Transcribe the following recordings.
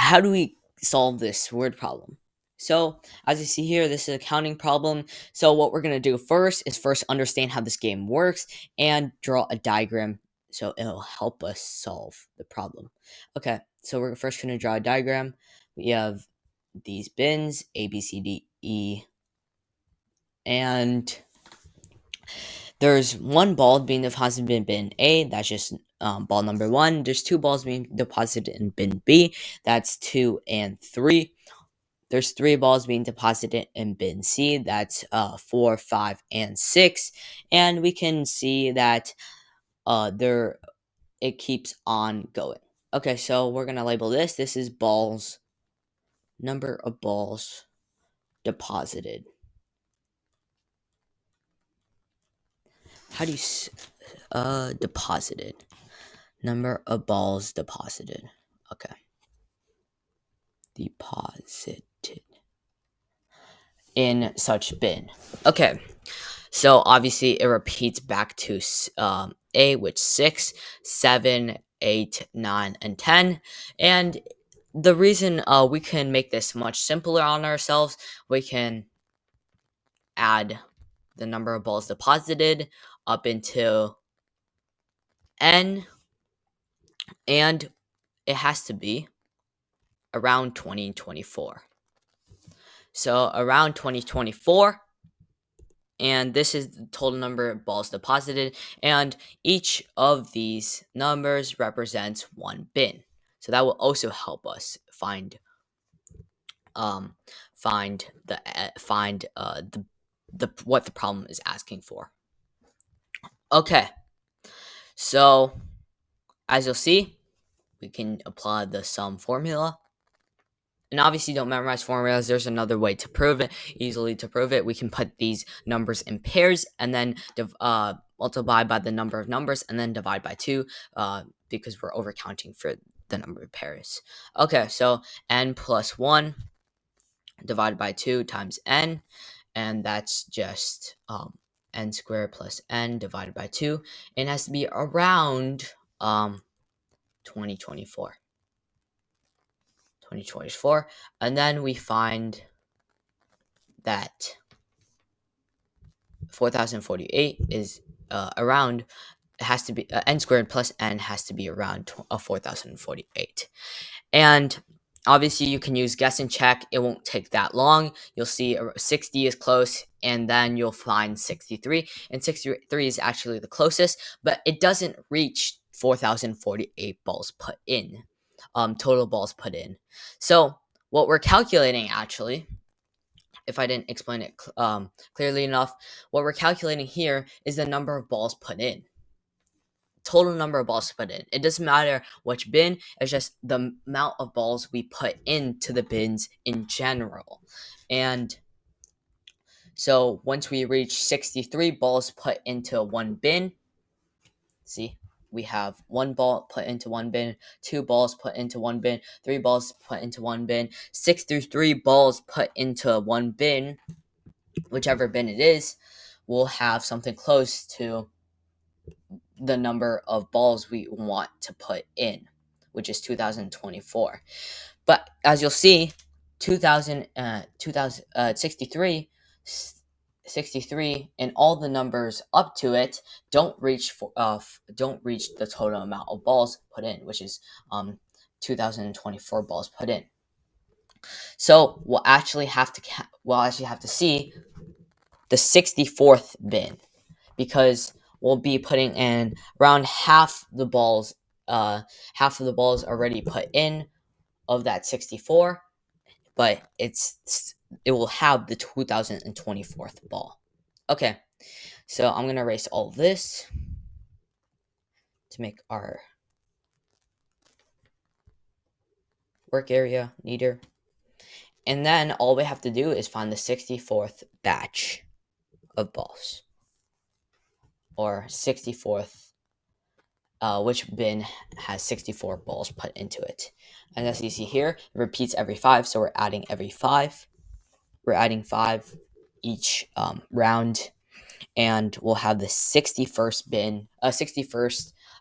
how do we solve this word problem? So, as you see here, this is a counting problem. So, what we're going to do first is understand how this game works and draw a diagram so it'll help us solve the problem. Okay, so we're first going to draw a diagram. We have these bins A, B, C, D, E, and there's one ball being deposited in bin A. That's just ball number 1. There's 2 balls being deposited in bin B. That's 2 and 3. There's 3 balls being deposited in bin C. That's 4, 5, and 6. And we can see that there it keeps on going. Okay, so we're gonna label this. This is balls, number of balls deposited. How do you deposited? Number of balls deposited. Okay. Deposited in such bin. Okay. So obviously it repeats back to A, which 6, 7, 8, 9, and 10. And the reason we can make this much simpler on ourselves, we can add the number of balls deposited up into n, and it has to be around 2024. So around 2024, and this is the total number of balls deposited, and each of these numbers represents one bin. So that will also help us find the what the problem is asking for. Okay, so as you'll see, we can apply the sum formula. And obviously, don't memorize formulas. There's another way to prove it, easily to prove it. We can put these numbers in pairs and then multiply by the number of numbers and then divide by 2 because we're overcounting for the number of pairs. Okay, so n plus 1 divided by 2 times n, and that's just n squared plus n divided by 2. It has to be around 2024. 2024, and then we find that 4048 is around, it has to be n squared plus n has to be around 4048. And obviously you can use guess and check. It won't take that long. You'll see 60 is close, and then you'll find 63, and 63 is actually the closest, but it doesn't reach 4048 balls put in, total balls put in. So what we're calculating, actually, if I didn't explain it clearly enough, what we're calculating here is the number of balls put in. Total number of balls put in. It doesn't matter which bin, it's just the amount of balls we put into the bins in general. And so once we reach 63 balls put into one bin, see, we have 1 ball put into one bin, 2 balls put into one bin, 3 balls put into one bin, 63 balls put into one bin. Whichever bin it is, we'll have something close to the number of balls we want to put in, which is 2024. But as you'll see, 63 and all the numbers up to it don't reach the total amount of balls put in, which is 2024 balls put in. So we'll actually have to see the 64th bin, because we'll be putting in around half the balls already put in of that 64, but it will have the 2024th ball. Okay, so I'm gonna erase all of this to make our work area neater, and then all we have to do is find the 64th batch of balls, or 64th, which bin has 64 balls put into it. And as you see here, it repeats every 5, so we're adding every 5. We're adding 5 each round, and we'll have the 61st bin,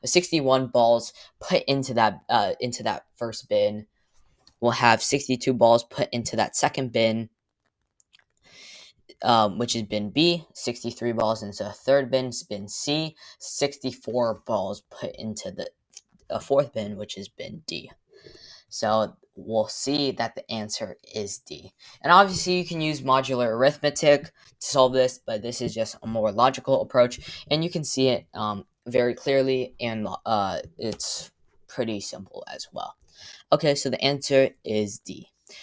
61 balls put into that first bin, we'll have 62 balls put into that second bin, which is bin B, 63 balls into a third bin, bin C, 64 balls put into the fourth bin, which is bin D. So we'll see that the answer is D. And obviously you can use modular arithmetic to solve this, but this is just a more logical approach, and you can see it very clearly, and it's pretty simple as well. Okay, so the answer is D.